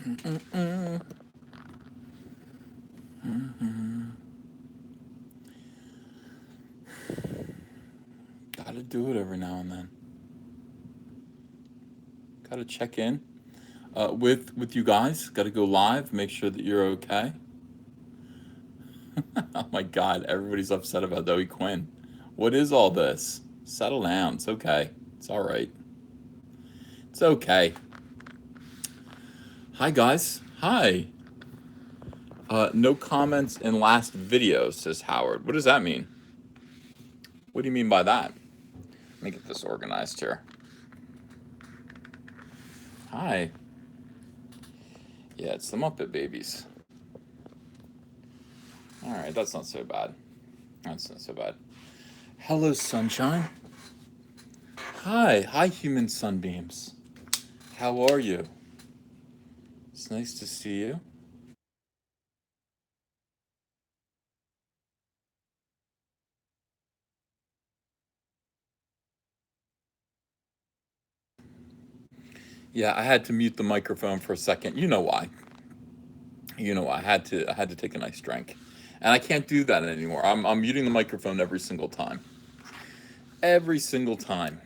Mm-mm. Gotta do it every now and then. Gotta check in with you guys. Gotta go live. Make sure that you're okay. Oh my God, everybody's upset about Zoe Quinn. What is all this? Settle down. It's okay. It's all right. It's okay. Hi guys. Hi. No comments in last video, says Howard. What does that mean? What do you mean by that? Let me get this organized here. Hi. Yeah, it's the Muppet Babies. All right, that's not so bad. That's not so bad. Hello, sunshine. Hi. Hi, human sunbeams. How are you? It's nice to see you. Yeah, I had to mute the microphone for a second. You know why? You know why? I had to take a nice drink, and I can't do that anymore. I'm muting the microphone every single time. Every single time.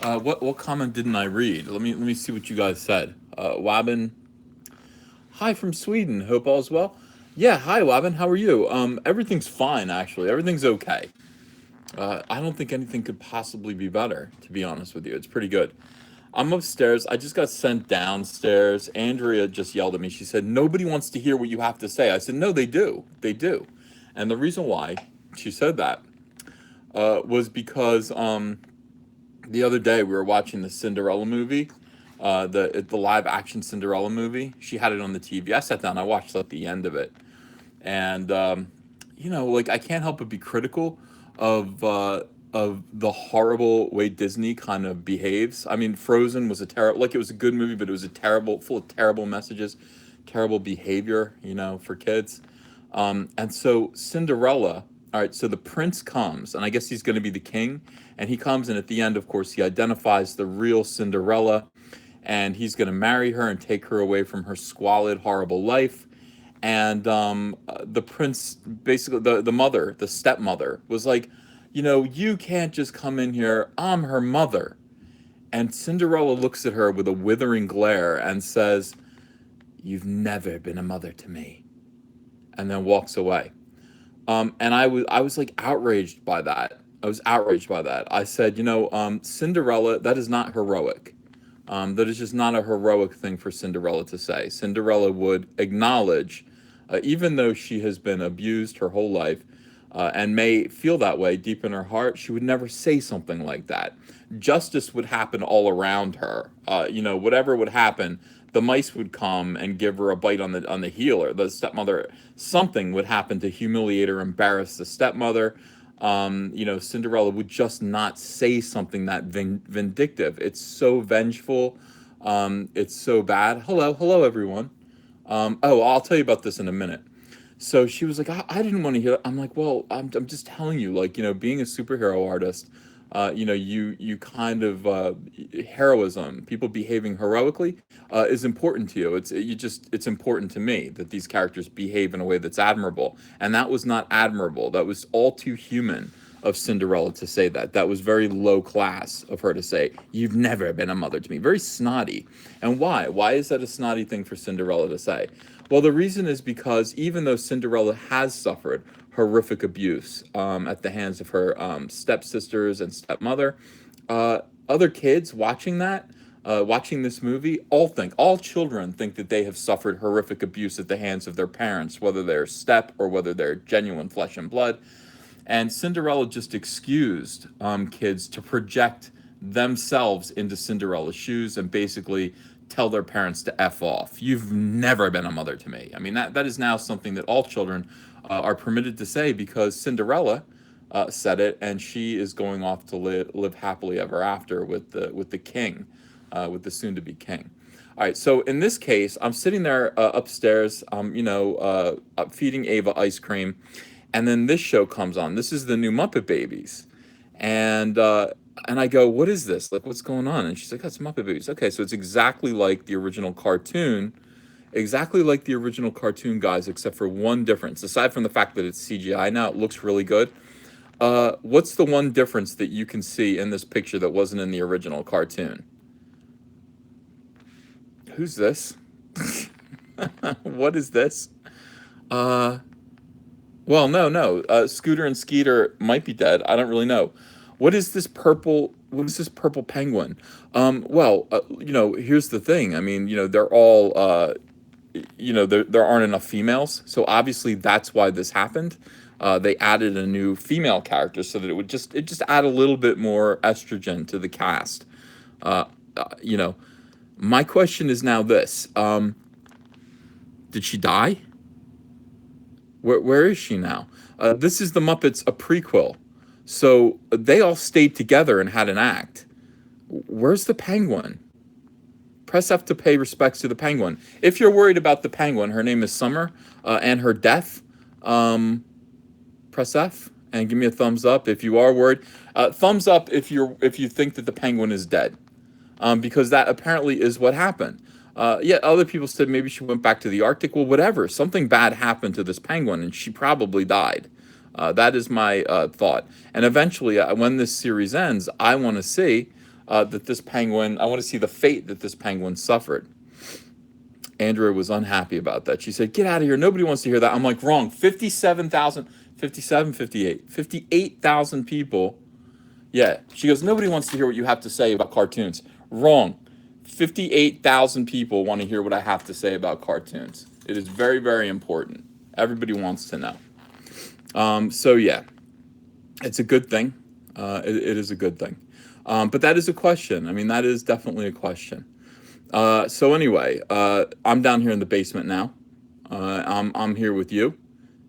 What comment didn't I read? Let me see what you guys said. Wabin, hi from Sweden. Hope all's well. Yeah, hi Wabin. How are you? Everything's fine actually. Everything's okay. I don't think anything could possibly be better. To be honest with you, it's pretty good. I'm upstairs. I just got sent downstairs. Andrea just yelled at me. She said, "Nobody wants to hear what you have to say." I said, "No, they do. They do." And the reason why she said that was because the other day we were watching the Cinderella movie, the live action Cinderella movie. She had it on the TV. I sat down. I watched like the end of it, and like I can't help but be critical of the horrible way Disney kind of behaves. I mean, Frozen was a terrible, like it was a good movie, but it was a terrible, full of terrible messages, terrible behavior, for kids. And so Cinderella, all right, so the prince comes, and I guess he's going to be the king, and he comes, and at the end, of course, he identifies the real Cinderella, and he's going to marry her and take her away from her squalid, horrible life. And the prince, basically, the mother, the stepmother, was like, you can't just come in here. I'm her mother. And Cinderella looks at her with a withering glare and says, "You've never been a mother to me," and then walks away. And I was like outraged by that. I was outraged by that. I said, Cinderella, that is not heroic. That is just not a heroic thing for Cinderella to say. Cinderella would acknowledge, even though she has been abused her whole life, and may feel that way deep in her heart, she would never say something like that. Justice would happen all around her. Whatever would happen, the mice would come and give her a bite on the heel, or the stepmother. Something would happen to humiliate or embarrass the stepmother. Cinderella would just not say something that vindictive. It's so vengeful. It's so bad. Hello, everyone. Oh, I'll tell you about this in a minute. So she was like, I didn't want to hear it. I'm like, well, I'm just telling you, like, being a superhero artist, you kind of heroism, people behaving heroically, is important to you. It's important to me that these characters behave in a way that's admirable, and that was not admirable. That was all too human of Cinderella to say that. That was very low class of her to say, "You've never been a mother to me." Very snotty. And why? Why is that a snotty thing for Cinderella to say? Well, the reason is because even though Cinderella has suffered horrific abuse at the hands of her stepsisters and stepmother, other kids watching that, watching this movie, all children think that they have suffered horrific abuse at the hands of their parents, whether they're step or whether they're genuine flesh and blood. And Cinderella just excused kids to project themselves into Cinderella's shoes and basically tell their parents to F off. You've never been a mother to me. I mean, that is now something that all children are permitted to say because Cinderella said it, and she is going off to live happily ever after with the king, with the soon to be king. All right, so in this case, I'm sitting there upstairs, feeding Ava ice cream, and then this show comes on. This is the new Muppet Babies, and And I go, what is this? Like, what's going on? And she's like, that's Muppet Babies. Okay, so it's exactly like the original cartoon, exactly like the original cartoon, guys, except for one difference. Aside from the fact that it's CGI now, it looks really good. What's the one difference that you can see in this picture that wasn't in the original cartoon? Who's this? What is this? Uh, well, no, no. Scooter and Skeeter might be dead. I don't really know. What is this purple? What is this purple penguin? Here's the thing. I mean, they're all, there aren't enough females, so obviously that's why this happened. They added a new female character so that it just add a little bit more estrogen to the cast. Uh, you know, my question is now this: did she die? Where is she now? This is the Muppets, a prequel. So they all stayed together and had an act. Where's the penguin? Press F to pay respects to the penguin. If you're worried about the penguin, her name is Summer, and her death, press F and give me a thumbs up if you are worried. Thumbs up if you think that the penguin is dead, because that apparently is what happened. Yeah, other people said maybe she went back to the Arctic. Well, whatever. Something bad happened to this penguin, and she probably died. That is my thought. And eventually, when this series ends, I want to see that this penguin. I want to see the fate that this penguin suffered. Andrea was unhappy about that. She said, "Get out of here. Nobody wants to hear that." I'm like, wrong. 57,000, 57, 58, 58,000 people. Yeah. She goes, "Nobody wants to hear what you have to say about cartoons." Wrong. 58,000 people want to hear what I have to say about cartoons. It is very, very important. Everybody wants to know. So yeah, it's a good thing. It is a good thing. But that is a question. I mean, that is definitely a question. So anyway, I'm down here in the basement now. I'm here with you.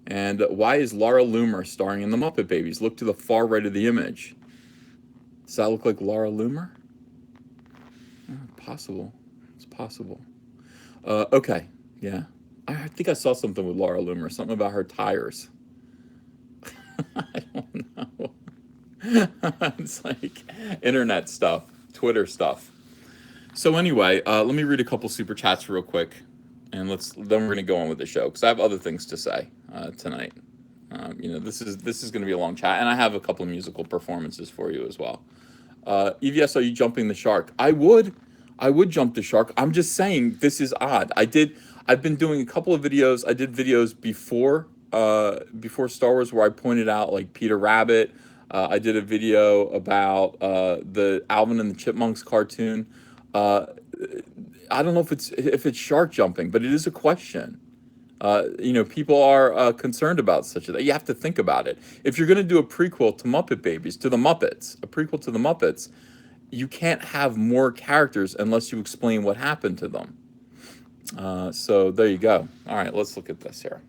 And why is Laura Loomer starring in the Muppet Babies? Look to the far right of the image. Does that look like Laura Loomer? Possible. It's possible. Okay. Yeah. I think I saw something with Laura Loomer. Something about her tires. I don't know. It's like internet stuff, Twitter stuff. So anyway, let me read a couple super chats real quick, and then we're gonna go on with the show because I have other things to say tonight. This is gonna be a long chat, and I have a couple of musical performances for you as well. EVS, are you jumping the shark? I would jump the shark. I'm just saying this is odd. I've been doing a couple of videos. I did videos before Star Wars where I pointed out like Peter Rabbit. I did a video about the Alvin and the Chipmunks cartoon. Uh, I don't know if it's shark jumping, but it is a question. People are concerned about such a thing. You have to think about it. If you're going to do a prequel to Muppet Babies, to the Muppets, a prequel to the Muppets, you can't have more characters unless you explain what happened to them. So there you go. All right, let's look at this here.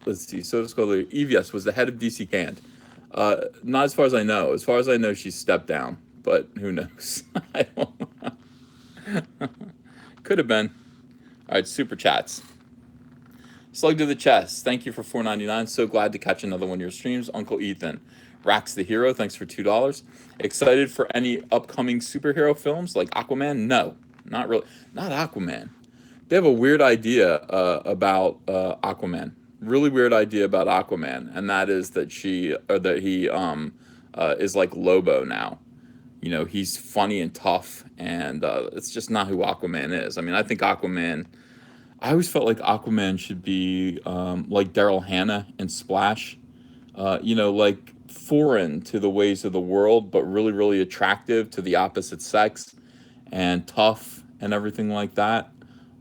Let's see. So let's go to EVS was the head of DC Canned. Not as far as I know. As far as I know, she's stepped down, but who knows? I don't know. Could have been. All right, super chats. Slug to the chest. Thank you for $4.99. So glad to catch another one of your streams, Uncle Ethan. Rax the Hero. Thanks for $2. Excited for any upcoming superhero films like Aquaman? No, not really. Not Aquaman. They have a weird idea about Aquaman. Really weird idea about Aquaman, and that is that he is like Lobo now. He's funny and tough, and it's just not who Aquaman is. I mean, I think Aquaman. I always felt like Aquaman should be like Daryl Hannah in Splash. Like foreign to the ways of the world, but really, really attractive to the opposite sex, and tough and everything like that.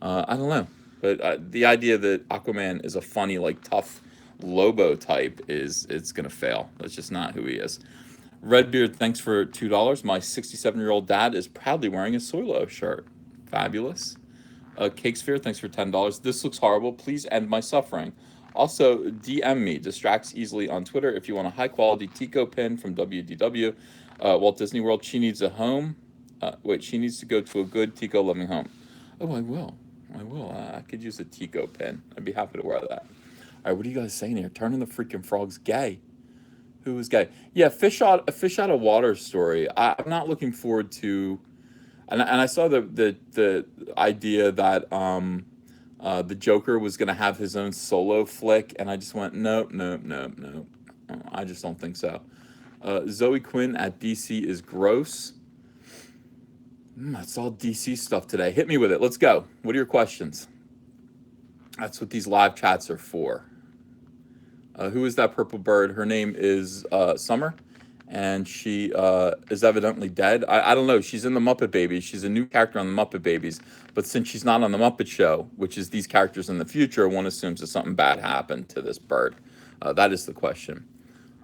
I don't know, but the idea that Aquaman is a funny, like tough Lobo type it's gonna fail. That's just not who he is. Redbeard, thanks for $2. My 67-year-old dad is proudly wearing a Solo shirt. Fabulous. Cakesphere, thanks for $10. This looks horrible. Please end my suffering. Also, DM me. Distracts easily on Twitter if you want a high-quality Tico pin from WDW. Walt Disney World, she needs a home. She needs to go to a good Tico-loving home. Oh, I will. I could use a Tico pin. I'd be happy to wear that. All right, what are you guys saying here? Turning the freaking frogs gay. Who was gay? Yeah, fish out of water story. I'm not looking forward to. And I saw the idea that the Joker was gonna have his own solo flick, and I just went nope, nope, nope, nope. I just don't think so. Zoe Quinn at DC is gross. That's all DC stuff today. Hit me with it. Let's go. What are your questions? That's what these live chats are for. Who is that purple bird? Her name is Summer, and she is evidently dead. I don't know. She's in the Muppet Babies. She's a new character on the Muppet Babies. But since she's not on the Muppet Show, which is these characters in the future, one assumes that something bad happened to this bird. That is the question.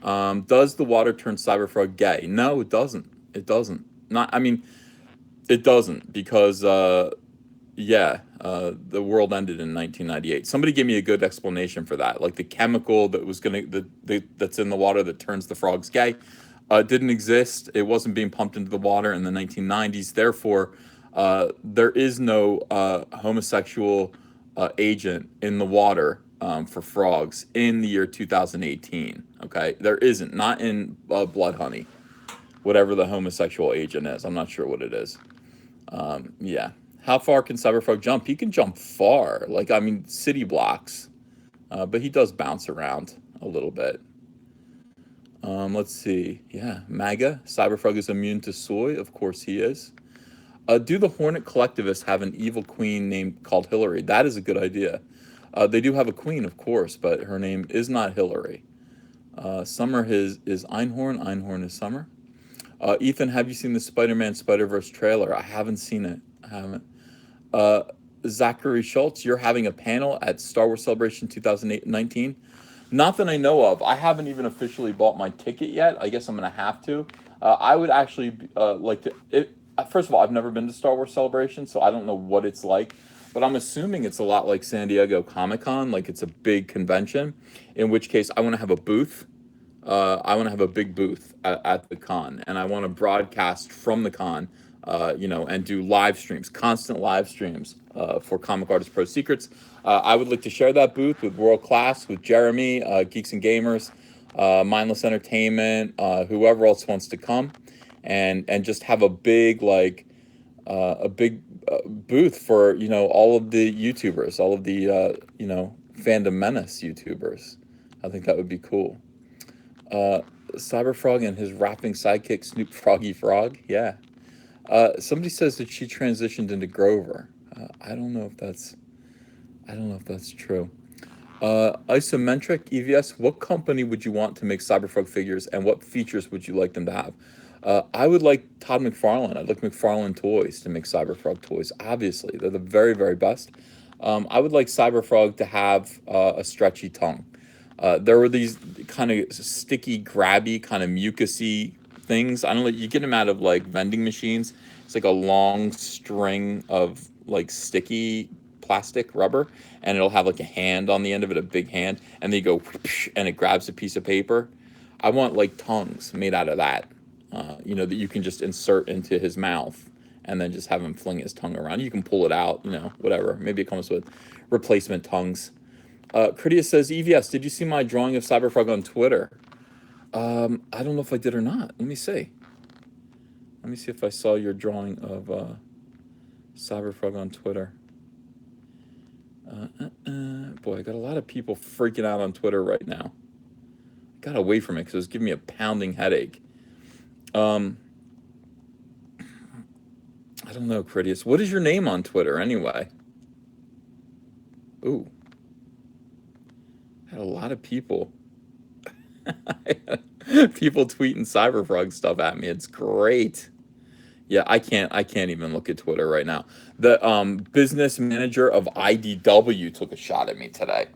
Does the water turn Cyberfrog gay? No, it doesn't. It doesn't. Not. I mean, it doesn't because yeah, the world ended in 1998. Somebody gave me a good explanation for that. Like the chemical that was gonna that's in the water that turns the frogs gay, didn't exist. It wasn't being pumped into the water in the 1990s. Therefore, there is no homosexual agent in the water for frogs in the year 2018. Okay, there isn't. Not in blood honey, whatever the homosexual agent is. I'm not sure what it is. Yeah. How far can Cyberfrog jump? He can jump far. Like, I mean, city blocks. But he does bounce around a little bit. Let's see. Yeah. MAGA. Cyberfrog is immune to soy. Of course he is. Do the Hornet collectivists have an evil queen named called Hillary? That is a good idea. They do have a queen, of course, but her name is not Hillary. Summer is Einhorn. Einhorn is Summer. Ethan, have you seen the Spider-Man Spider-Verse trailer? I haven't seen it. I haven't. Uh, Zachary Schultz, you're having a panel at Star Wars Celebration 2019. Not that I know of. I haven't even officially bought my ticket yet. I guess I'm gonna have to. I would actually like to. First of all, I've never been to Star Wars Celebration, so I don't know what it's like. But I'm assuming it's a lot like San Diego Comic Con, like it's a big convention. In which case, I want to have a booth. I want to have a big booth at the con, and I want to broadcast from the con, and do live streams, constant live streams for Comic Artist Pro Secrets. I would like to share that booth with World Class, with Jeremy, Geeks and Gamers, Mindless Entertainment, whoever else wants to come, and just have a big booth for all of the YouTubers, all of the Fandom Menace YouTubers. I think that would be cool. Uh, Cyberfrog and his rapping sidekick Snoop Froggy Frog. Yeah. Somebody says that she transitioned into Grover. I don't know if that's. I don't know if that's true. Isometric EVS. What company would you want to make Cyberfrog figures, and what features would you like them to have? I would like Todd McFarlane. I'd like McFarlane Toys to make Cyberfrog toys. Obviously, they're the very, very best. I would like Cyberfrog to have a stretchy tongue. There were these kind of sticky, grabby, kind of mucusy things. I don't know. You get them out of like vending machines. It's like a long string of like sticky plastic rubber, and it'll have like a hand on the end of it, a big hand, and then you go whoosh, and it grabs a piece of paper. I want like tongues made out of that, that you can just insert into his mouth and then just have him fling his tongue around. You can pull it out, whatever. Maybe it comes with replacement tongues. Critias says, EVS, did you see my drawing of Cyberfrog on Twitter? I don't know if I did or not. Let me see. Let me see if I saw your drawing of Cyberfrog on Twitter. Boy, I got a lot of people freaking out on Twitter right now. I got away from it because it was giving me a pounding headache. I don't know, Critias. What is your name on Twitter anyway? Ooh. I had a lot of people. People tweeting Cyberfrog stuff at me. It's great. Yeah, I can't even look at Twitter right now. The business manager of IDW took a shot at me today.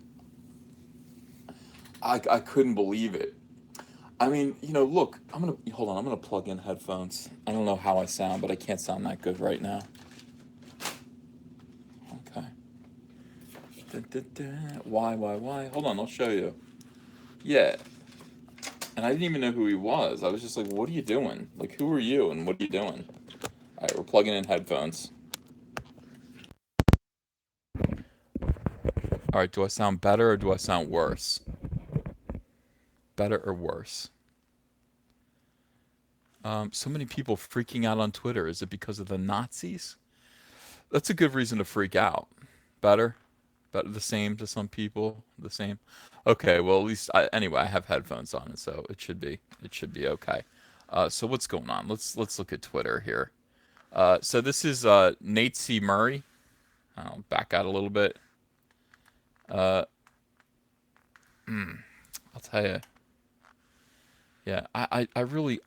I couldn't believe it. I mean, look, hold on, I'm gonna plug in headphones. I don't know how I sound, but I can't sound that good right now. Okay. Why? Hold on, I'll show you. Yeah. And I didn't even know who he was. I was just like, what are you doing? Like, who are you and what are you doing? All right, we're plugging in headphones. All right, do I sound better or do I sound worse? Better or worse? So many people freaking out on Twitter. Is it because of the Nazis? That's a good reason to freak out. Better? Better the same to some people? The same? Okay, well at least anyway, I have headphones on, so it should be okay. So what's going on? Let's look at Twitter here. So this is Nate C. Murray. I'll back out a little bit. Uh, I'll tell you. Yeah, I really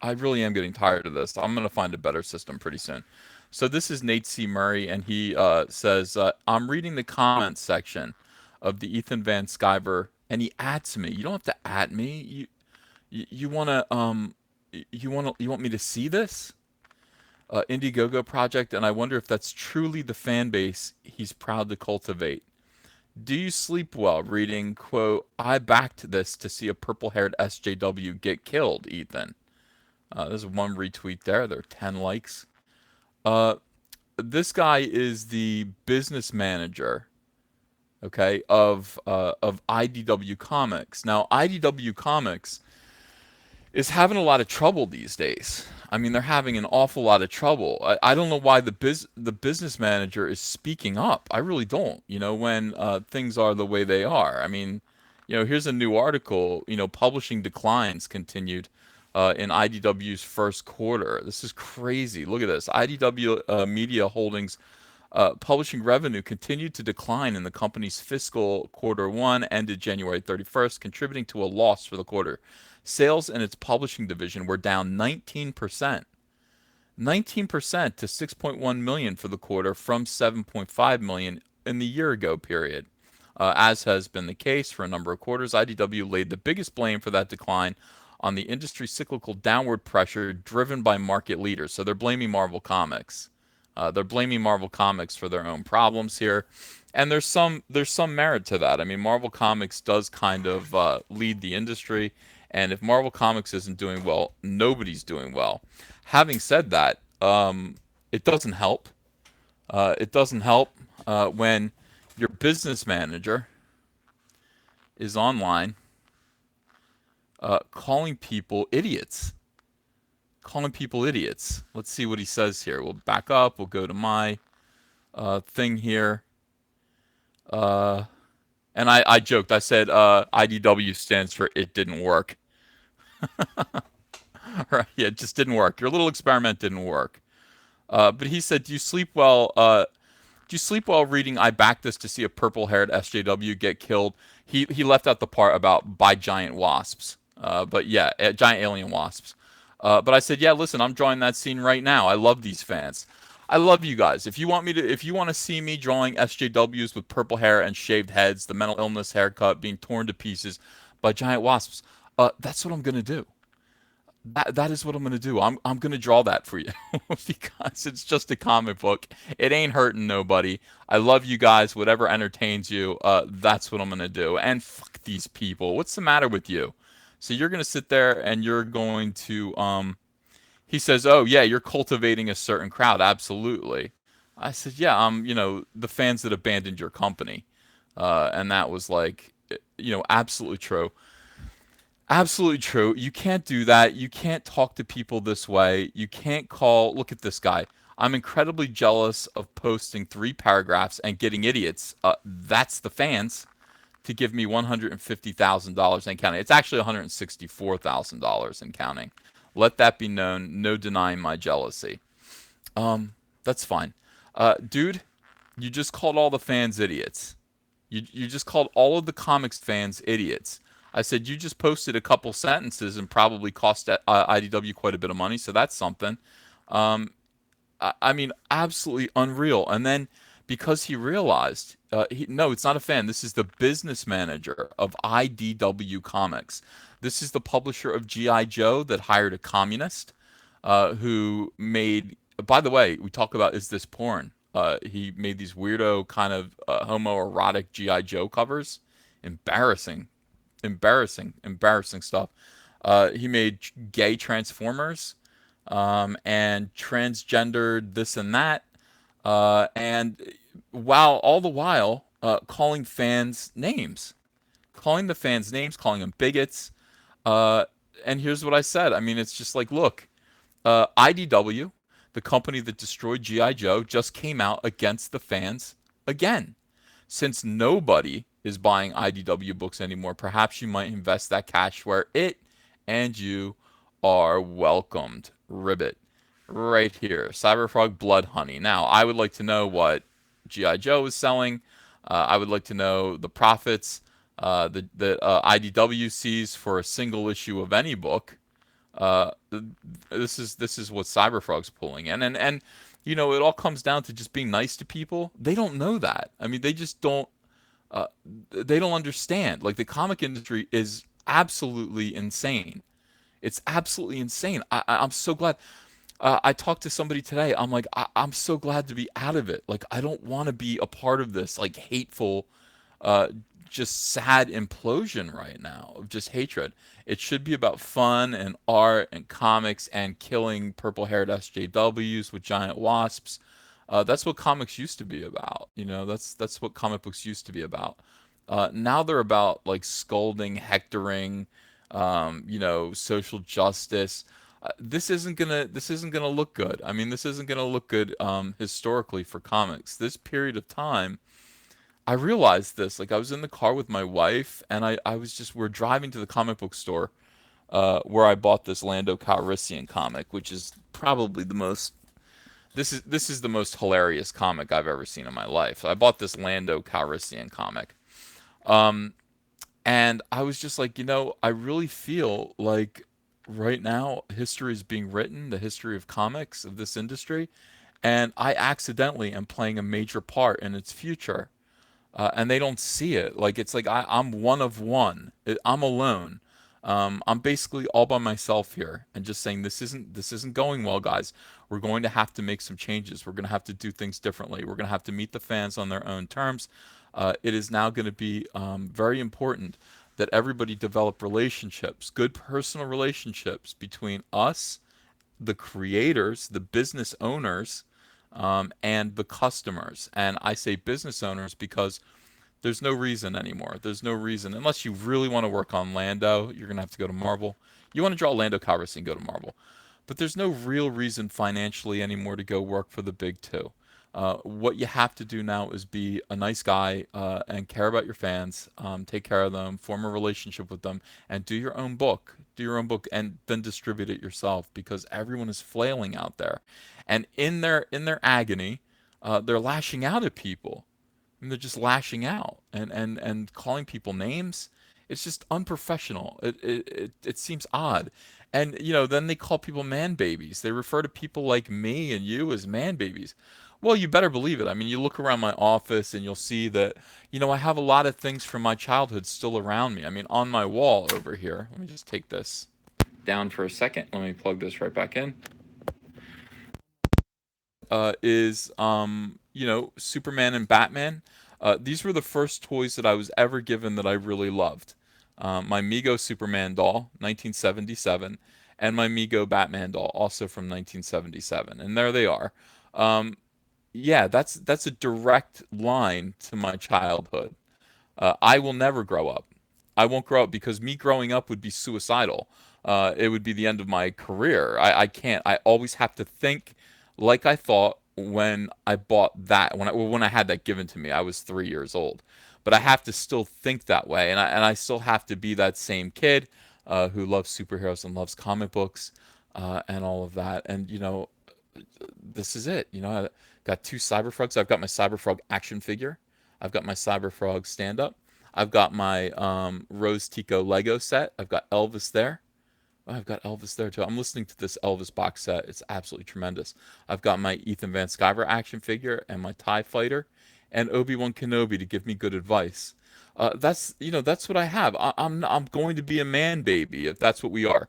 am getting tired of this. I'm gonna find a better system pretty soon. So this is Nate C. Murray, and he says, "I'm reading the comments section of the Ethan Van Sciver, and he adds me. You don't have to add me. You wanna you want me to see this Indiegogo project, and I wonder if that's truly the fan base he's proud to cultivate. Do you sleep well reading, quote, I backed this to see a purple haired SJW get killed, Ethan? There's one retweet there. There are 10 likes. Uh, this guy is the business manager, okay, of IDW Comics. Now, IDW Comics is having a lot of trouble these days. I mean, they're having an awful lot of trouble. I don't know why the business manager is speaking up. I really don't. When things are the way they are. I mean, here's a new article. Publishing declines continued in IDW's first quarter. This is crazy. Look at this. IDW Media Holdings publishing revenue continued to decline in the company's fiscal quarter one, ended January 31st, contributing to a loss for the quarter. Sales in its publishing division were down 19%. 19% to 6.1 million for the quarter from 7.5 million in the year ago period. As has been the case for a number of quarters, IDW laid the biggest blame for that decline on the industry cyclical downward pressure driven by market leaders. So they're blaming Marvel Comics. They're blaming Marvel Comics for their own problems here, and there's some merit to that. I mean, Marvel Comics does kind of lead the industry, and if Marvel Comics isn't doing well, nobody's doing well. Having said that, it doesn't help. It doesn't help when your business manager is online calling people idiots. Calling people idiots. Let's see what he says here. We'll back up. We'll go to my thing here. Uh, and I joked. I said IDW stands for it didn't work. Right? Yeah, it just didn't work. Your little experiment didn't work. But he said, do you sleep while reading I backed this to see a purple-haired SJW get killed? He left out the part about by giant wasps. But yeah, giant alien wasps. But I said, yeah, listen, I'm drawing that scene right now. I love these fans. I love you guys. If you want to see me drawing SJWs with purple hair and shaved heads, the mental illness haircut being torn to pieces by giant wasps, that's what I'm gonna do. That is what I'm gonna do. I'm gonna draw that for you because it's just a comic book. It ain't hurting nobody. I love you guys. Whatever entertains you, that's what I'm gonna do. And fuck these people. What's the matter with you? So you're gonna sit there and you're going to He says, "Oh yeah, you're cultivating a certain crowd." Absolutely. I said, "Yeah, the fans that abandoned your company," and that was like, absolutely true. Absolutely true. You can't do that. You can't talk to people this way. You can't call. Look at this guy. I'm incredibly jealous of posting 3 paragraphs and getting idiots. That's the fans to give me $150,000 and counting. It's actually $164,000 and counting. Let that be known. No denying my jealousy. That's fine. Dude, you just called all the fans idiots. You just called all of the comics fans idiots. I said you just posted a couple sentences and probably cost IDW quite a bit of money, so that's something. Um, I mean, absolutely unreal. And then because he realized, no, it's not a fan. This is the business manager of IDW Comics. This is the publisher of GI Joe that hired a communist who made. By the way, we talk about is this porn? He made these weirdo kind of homoerotic GI Joe covers. Embarrassing, embarrassing stuff. He made gay Transformers and transgendered this and that, and while all the while calling fans names, calling the fans names, calling them bigots. Uh, and here's what I said. I mean, it's just like, look, IDW, the company that destroyed GI Joe, just came out against the fans again. Since nobody is buying IDW books anymore, perhaps you might invest that cash where it and you are welcomed. Ribbit. Right here. Cyberfrog Blood Honey. Now, I would like to know what G.I. Joe is selling. I would like to know the profits that IDW sees for a single issue of any book. Uh, this is what Cyberfrog's pulling in, and it all comes down to just being nice to people. They don't know that. I mean, they just don't. Uh, they don't understand. Like the comic industry is absolutely insane. It's absolutely insane. I'm so glad. I talked to somebody today. I'm like, I'm so glad to be out of it. Like, I don't want to be a part of this like hateful, uh, just sad implosion right now of just hatred. It should be about fun and art and comics and killing purple-haired SJWs with giant wasps. That's what comics used to be about. That's what comic books used to be about. Now they're about like scolding, hectoring, social justice. This isn't gonna look good. I mean, this isn't gonna look good historically for comics. This period of time, I realized this. Like I was in the car with my wife, and I was just we're driving to the comic book store where I bought this Lando Calrissian comic, which is probably the most. This is the most hilarious comic I've ever seen in my life. So I bought this Lando Calrissian comic. Um, and I was just like, I really feel like right now history is being written, the history of comics, of this industry, and I accidentally am playing a major part in its future. And they don't see it. Like it's like I'm one of one. I'm alone. I'm basically all by myself here, and just saying this isn't going well, guys. We're going to have to make some changes. We're going to have to do things differently. We're going to have to meet the fans on their own terms. It is now going to be very important that everybody develop relationships, good personal relationships between us, the creators, the business owners, and the customers. And I say business owners because there's no reason anymore. There's no reason unless you really want to work on Lando. You're gonna have to go to Marvel. You want to draw Lando Calrissian, go to Marvel. But there's no real reason financially anymore to go work for the big two. What you have to do now is be a nice guy and care about your fans, take care of them, form a relationship with them, and do your own book. Do your own book, and then distribute it yourself because everyone is flailing out there, and in their agony, they're lashing out at people, and they're just lashing out and calling people names. It's just unprofessional. It seems odd. And then they call people man babies. They refer to people like me and you as man babies. Well, you better believe it. I mean, you look around my office and you'll see that, I have a lot of things from my childhood still around me. I mean, on my wall over here. Let me just take this down for a second. Let me plug this right back in. Is Superman and Batman. These were the first toys that I was ever given that I really loved. My Mego Superman doll, 1977, and my Mego Batman doll, also from 1977. And there they are. Um, yeah, that's a direct line to my childhood. I will never grow up. I won't grow up because me growing up would be suicidal. It would be the end of my career. I can't. I always have to think like I thought when I bought that. When I had that given to me, I was 3 years old. But I have to still think that way, and I still have to be that same kid who loves superheroes and loves comic books and all of that. And this is it. I got two Cyberfrogs. I've got my Cyberfrog action figure. I've got my Cyberfrog stand up. I've got my Rose Tico Lego set. I've got Elvis there. Oh, I've got Elvis there too. I'm listening to this Elvis box set. It's absolutely tremendous. I've got my Ethan Van Sciver action figure and my TIE fighter and Obi-Wan Kenobi to give me good advice. That's what I have. I'm going to be a man baby if that's what we are.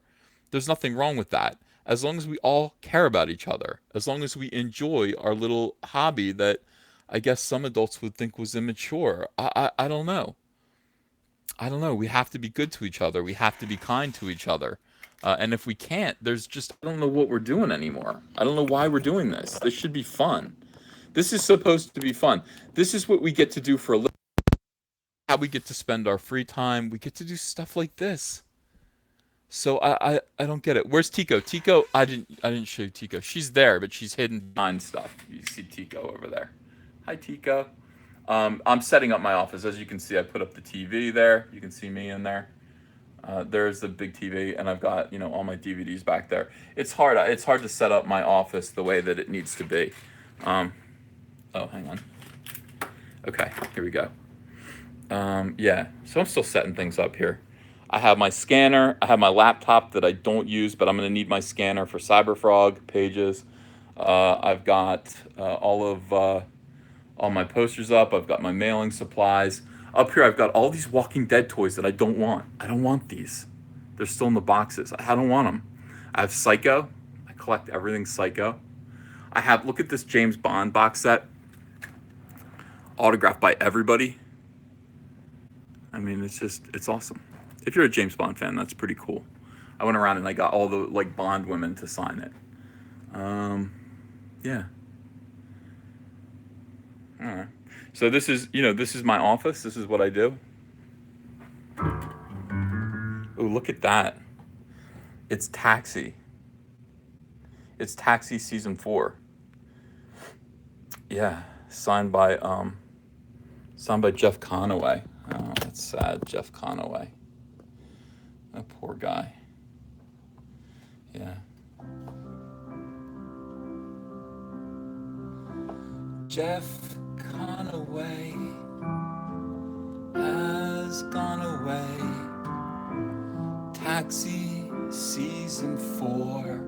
There's nothing wrong with that. As long as we all care about each other, as long as we enjoy our little hobby that I guess some adults would think was immature. I don't know. I don't know. We have to be good to each other. We have to be kind to each other. And if we can't, I don't know what we're doing anymore. I don't know why we're doing this. This should be fun. This is supposed to be fun. This is what we get to do for a living. How we get to spend our free time. We get to do stuff like this. So I don't get it. Where's Tico? Tico, I didn't show you Tico. She's there, but she's hidden behind stuff. You see Tico over there. Hi Tico. I'm setting up my office. As you can see, I put up the TV there. You can see me in there. There's the big TV, and I've got all my DVDs back there. It's hard. It's hard to set up my office the way that it needs to be. Um, oh, hang on. Okay, here we go. Yeah, so I'm still setting things up here. I have my scanner. I have my laptop that I don't use, but I'm going to need my scanner for Cyberfrog pages. I've got all my posters up. I've got my mailing supplies. Up here, I've got all these Walking Dead toys that I don't want. I don't want these. They're still in the boxes. I don't want them. I have Psycho. I collect everything Psycho. Look at this James Bond box set, autographed by everybody. I mean, it's awesome. If you're a James Bond fan, that's pretty cool. I went around and I got all the Bond women to sign it. Yeah. All right. So this is my office. This is what I do. Oh, look at that. It's Taxi. It's Taxi season 4. Yeah, signed by Jeff Conaway. Oh, that's sad, Jeff Conaway. That poor guy. Yeah. Jeff Conaway has gone away. Taxi season 4.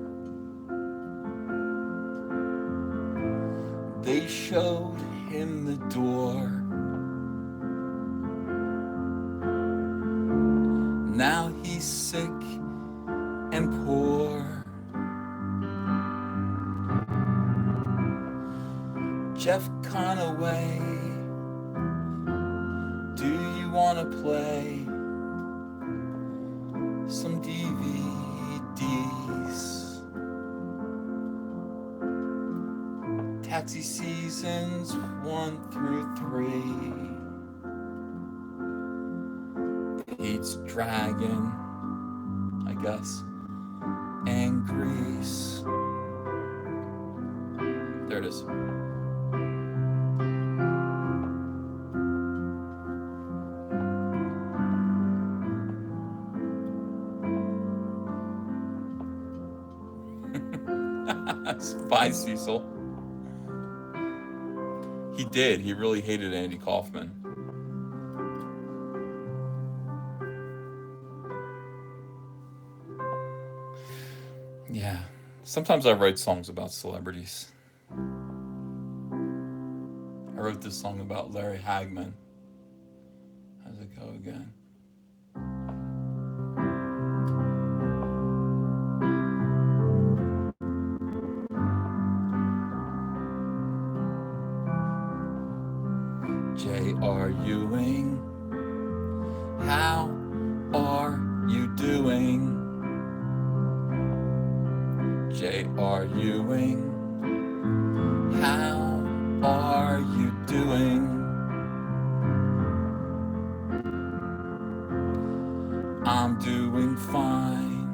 They showed him the door. Now he's sick and poor. Jeff Conaway, do you want to play some DVDs? Taxi seasons 1 through 3. Pete's Dragon, I guess, and Grease. There it is. Bye, Cecil. He did. He really hated Andy Kaufman. Yeah. Sometimes I write songs about celebrities. I wrote this song about Larry Hagman. How's it go again? J.R. Ewing, how are you doing? J.R. Ewing, how are you doing? I'm doing fine.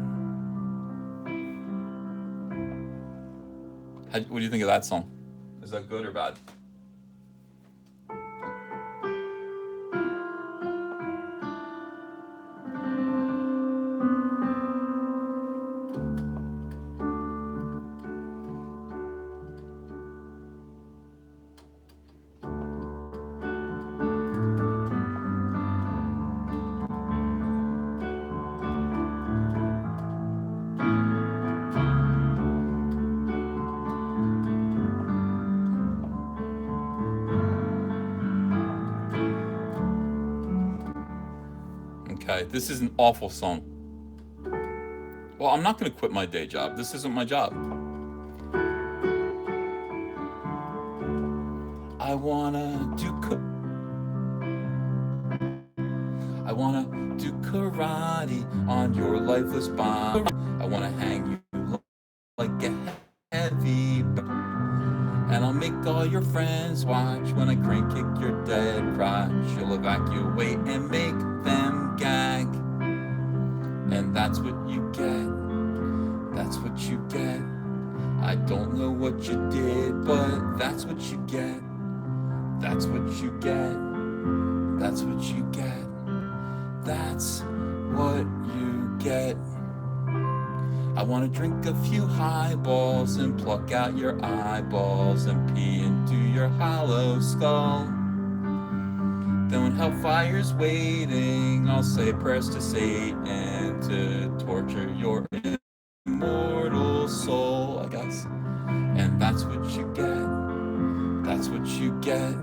What do you think of that song? Is that good or bad? Okay, this is an awful song. Well, I'm not going to quit my day job. This isn't my job. I wanna do karate on your lifeless body. I wanna hang you like a heavy and I'll make all your friends watch when I crane kick your dead crotch. You'll evacuate and make them gag. And that's what you get. That's what you get. I don't know what you did, but that's what you get. That's what you get. That's what you get. That's what you get. I wanna drink a few highballs and pluck out your eyeballs and pee into your hollow skull. Then when hellfire's waiting, I'll say prayers to Satan to torture your immortal soul, I guess. And that's what you get. That's what you get.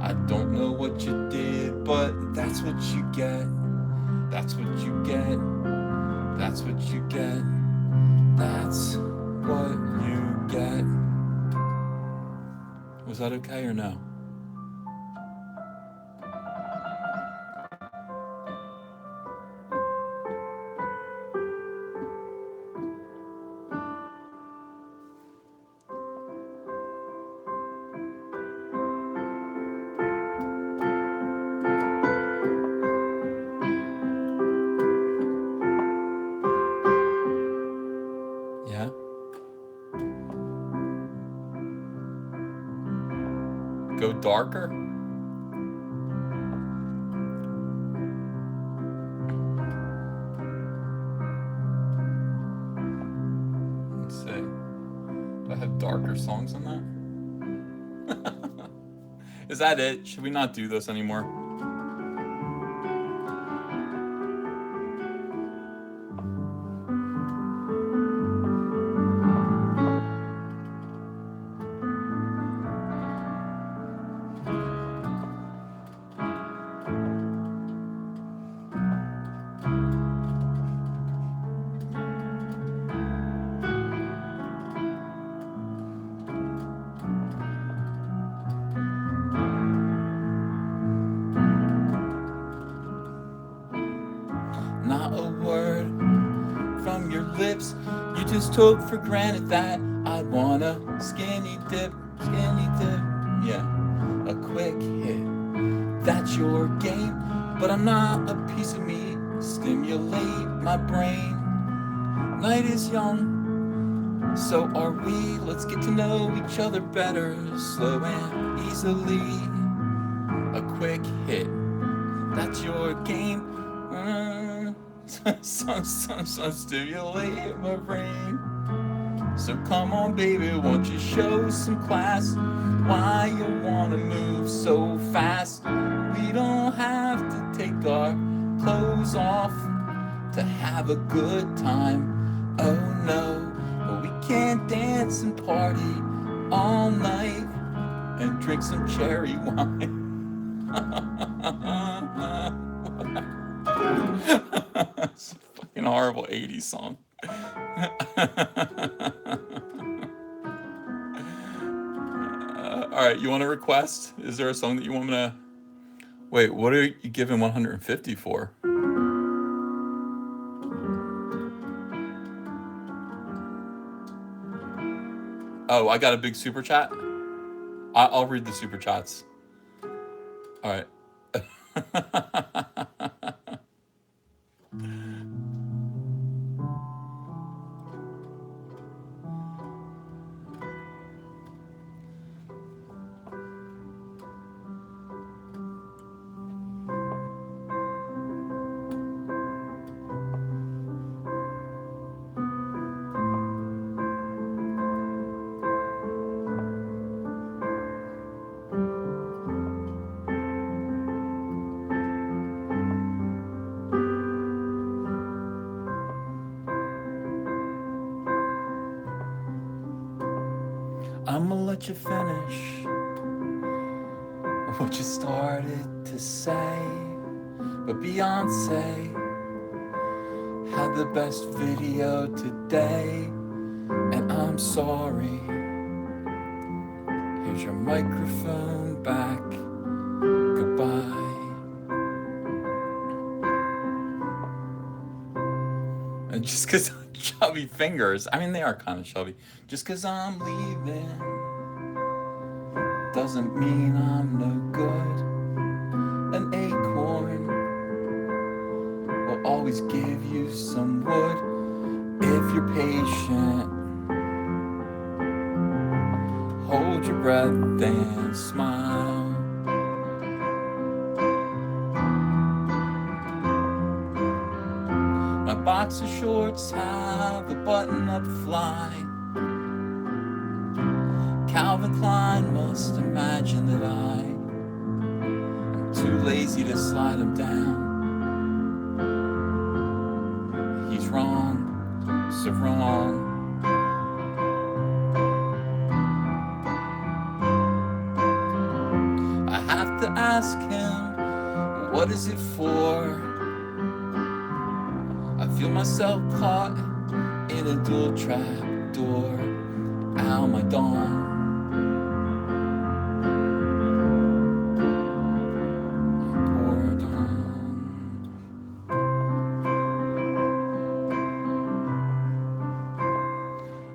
I don't know what you did, but that's what you get. That's what you get. That's what you get. That's what you get. Was that okay or no? Yeah? Go darker? Let's see. Do I have darker songs on that? Is that it? Should we not do this anymore? Not a word from your lips. You just took for granted that I'd want a skinny dip. Yeah, a quick hit. That's your game, but I'm not a piece of meat. Stimulate my brain. Night is young, so are we. Let's get to know each other better, slow and easily. A quick hit. That's your game. Stimulate my brain. So come on, baby, won't you show some class? Why you wanna move so fast? We don't have to take our clothes off to have a good time. Oh no, but we can't dance and party all night and drink some cherry wine. It's a fucking horrible 80s song. All right, you want a request? Is there a song that you want me to... Wait, what are you giving 150 for? Oh, I got a big super chat? I'll read the super chats. All right. I'ma let you finish what you started to say. But Beyonce had the best video today, and I'm sorry. Here's your microphone back. Goodbye. And just because chubby fingers, I mean, they are kind of chubby. Just because I'm leaving doesn't mean I'm no good. An acorn will I'll always give you some wood if you're patient. Hold your breath and smile. My boxer shorts have a button-up fly. Calvin Klein must imagine that I'm too lazy to slide him down. He's wrong, so wrong. I have to ask him, what is it for? I feel myself caught in a dual trap door. Ow, my dong. Poor dong.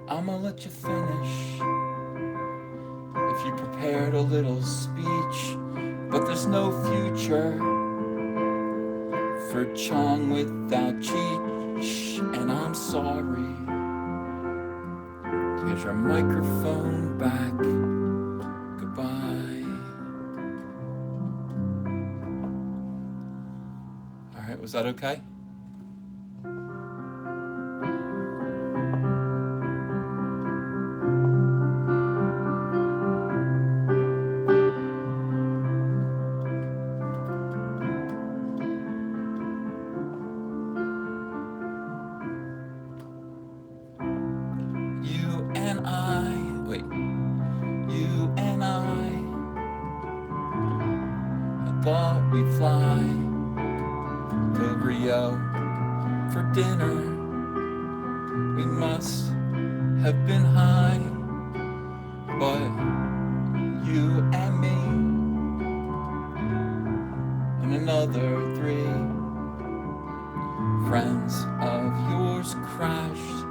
I'ma let you finish if you prepared a little speech, but there's no future for Chong without Cheech, and I'm sorry. Here's your microphone back. Goodbye. All right, was that okay? Thought we'd fly to Rio for dinner. We must have been high, but you and me and another 3 friends of yours crashed,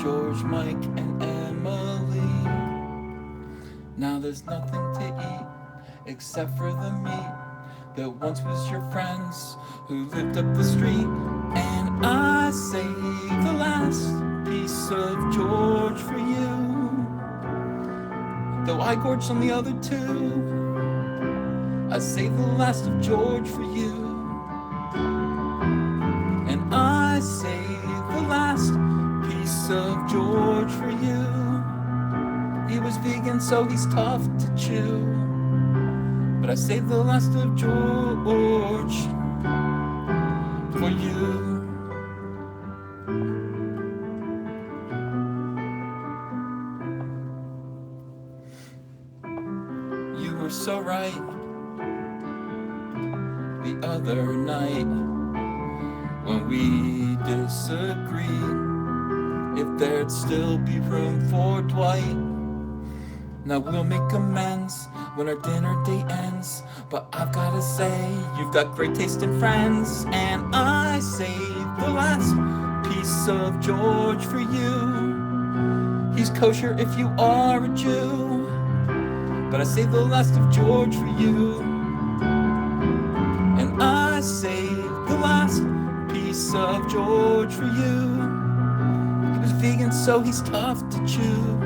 George, Mike, and Emily. Now there's nothing to eat except for the meat that once was your friends who lived up the street. And I saved the last piece of George for you, though I gorged on the other 2. I saved the last of George for you, and I saved the last piece of George for you. He was vegan, so he's tough to chew, but I saved the last of George for you. You were so right the other night when we disagreed if there'd still be room for Dwight. Now we'll make amends when our dinner date ends, but I've gotta say, you've got great taste in friends, and I saved the last piece of George for you. He's kosher if you are a Jew, but I saved the last of George for you, and I saved the last piece of George for you. He was vegan, so he's tough to chew,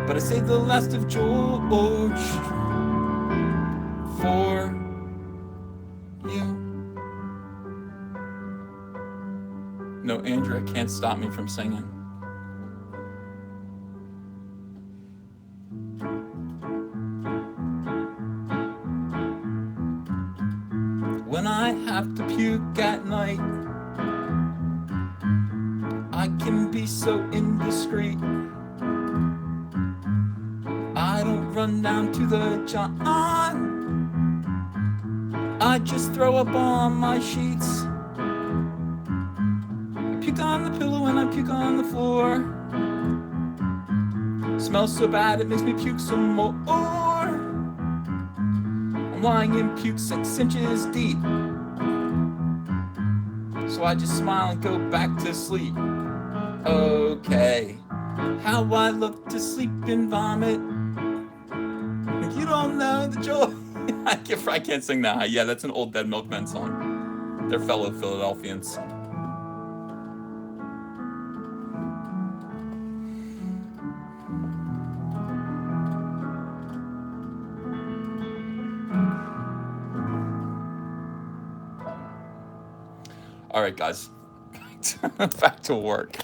but I saved the last of George for you. No, Andrea can't stop me from singing. When I have to puke at night, I can be so indiscreet. I don't run down to the John, I just throw up on my sheets. I puke on the pillow and I puke on the floor. Smells so bad it makes me puke some more. I'm lying in puke 6 inches deep, so I just smile and go back to sleep. Okay, how I look to sleep and vomit. You don't know the joy. I can't sing that. Yeah, that's an old Dead Milkmen song. They're fellow Philadelphians. All right, guys, back to work.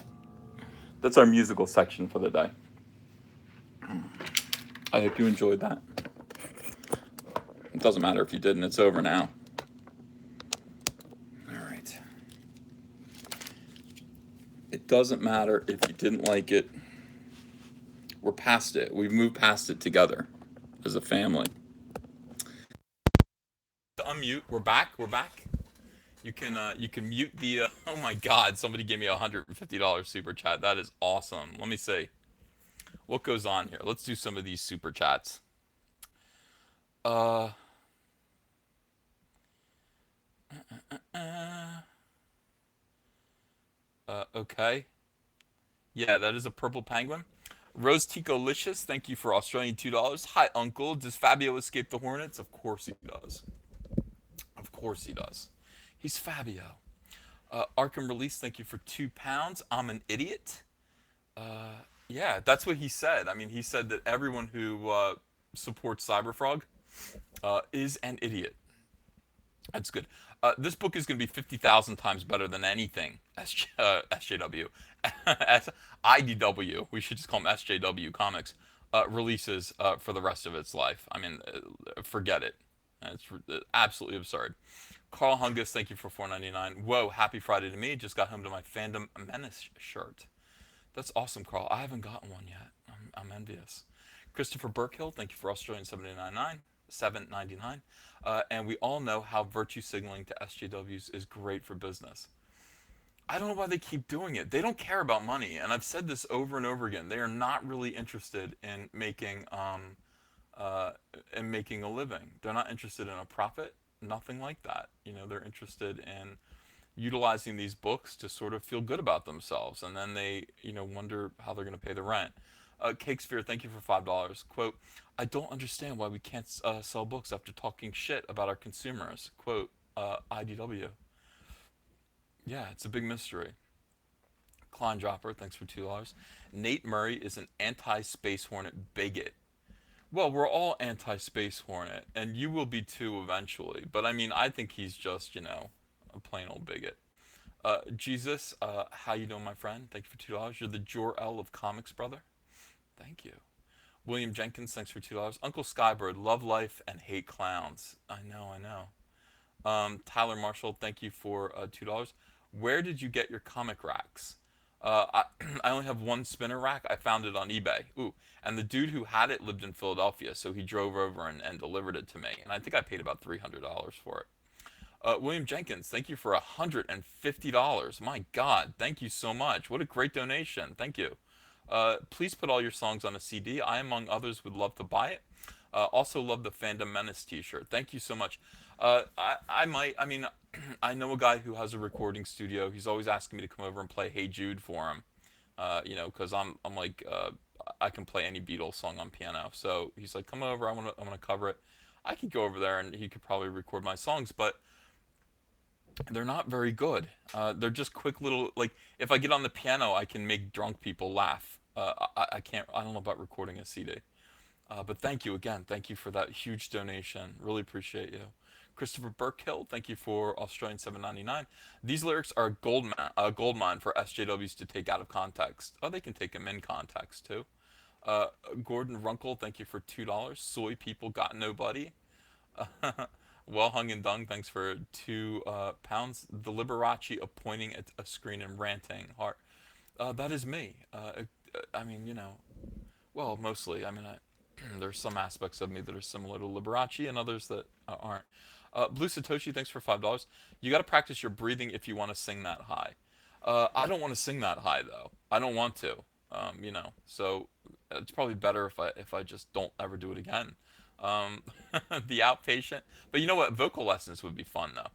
That's our musical section for the day. I hope you enjoyed that. It doesn't matter if you didn't, it's over now. All right. It doesn't matter if you didn't like it. We're past it. We've moved past it together as a family. Unmute. We're back. We're back. You can mute the. Oh my God! Somebody gave me $150 super chat. That is awesome. Let me see what goes on here. Let's do some of these super chats. Uh. Okay. Yeah, that is a purple penguin. Rose Tico Licious, thank you for Australian $2. Hi, Uncle. Does Fabio escape the Hornets? Of course he does. Of course he does. He's Fabio. Arkham Release, thank you for £2. I'm an idiot. Yeah, that's what he said. I mean, he said that everyone who supports Cyberfrog is an idiot. That's good. This book is going to be 50,000 times better than anything SJW. IDW, we should just call them SJW Comics, releases for the rest of its life. I mean, forget it. It's absolutely absurd. Carl Hungus, thank you for $4.99. Whoa, happy Friday to me. Just got home to my Fandom Menace shirt. That's awesome, Carl. I haven't gotten one yet. I'm envious. Christopher Burkhill, thank you for Australian $7.99. And we all know how virtue signaling to SJWs is great for business. I don't know why they keep doing it. They don't care about money, and I've said this over and over again. They are not really interested in making a living. They're not interested in a profit, nothing like that. They're interested in utilizing these books to sort of feel good about themselves, and then they wonder how they're going to pay the rent. Cake Sphere, thank you for $5. Quote, I don't understand why we can't sell books after talking shit about our consumers. Quote, IDW. Yeah, it's a big mystery. Klein Dropper, thanks for $2. Nate Murray is an anti-Space Hornet bigot. Well, we're all anti-Space Hornet, and you will be too eventually. But I mean, I think he's just, a plain old bigot. Jesus, how you doing, my friend? Thank you for $2. You're the Jor-El of comics, brother. Thank you. William Jenkins, thanks for $2. Uncle Skybird, love life and hate clowns. I know, I know. Tyler Marshall, thank you for $2. Where did you get your comic racks? I only have one spinner rack. I found it on eBay. Ooh, and the dude who had it lived in Philadelphia, so he drove over and delivered it to me. And I think I paid about $300 for it. William Jenkins, thank you for $150. My God, thank you so much. What a great donation. Thank you. Please put all your songs on a CD. I, among others, would love to buy it. Also love the Fandom Menace t-shirt. Thank you so much. I mean, I know a guy who has a recording studio. He's always asking me to come over and play Hey Jude for him. Because I'm like, I can play any Beatles song on piano. So he's like, come over, I want to cover it. I could go over there and he could probably record my songs, but they're not very good. They're just quick little, like, if I get on the piano, I can make drunk people laugh. I can't, I don't know about recording a CD. But thank you again. Thank you for that huge donation. Really appreciate you. Christopher Burkhill, thank you for Australian $7.99. These lyrics are a gold mine for SJWs to take out of context. Oh, they can take them in context too. Gordon Runkle, thank you for $2. Soy people got nobody. Well hung and dung, thanks for £2. The Liberace of pointing at a screen and ranting. Heart. That is me. I mean, well, mostly. I mean, there's some aspects of me that are similar to Liberace and others that aren't. Blue Satoshi, thanks for $5. You got to practice your breathing if you want to sing that high. I don't want to sing that high though. I don't want to. So it's probably better if I just don't ever do it again. The Outpatient, but you know what? Vocal lessons would be fun though.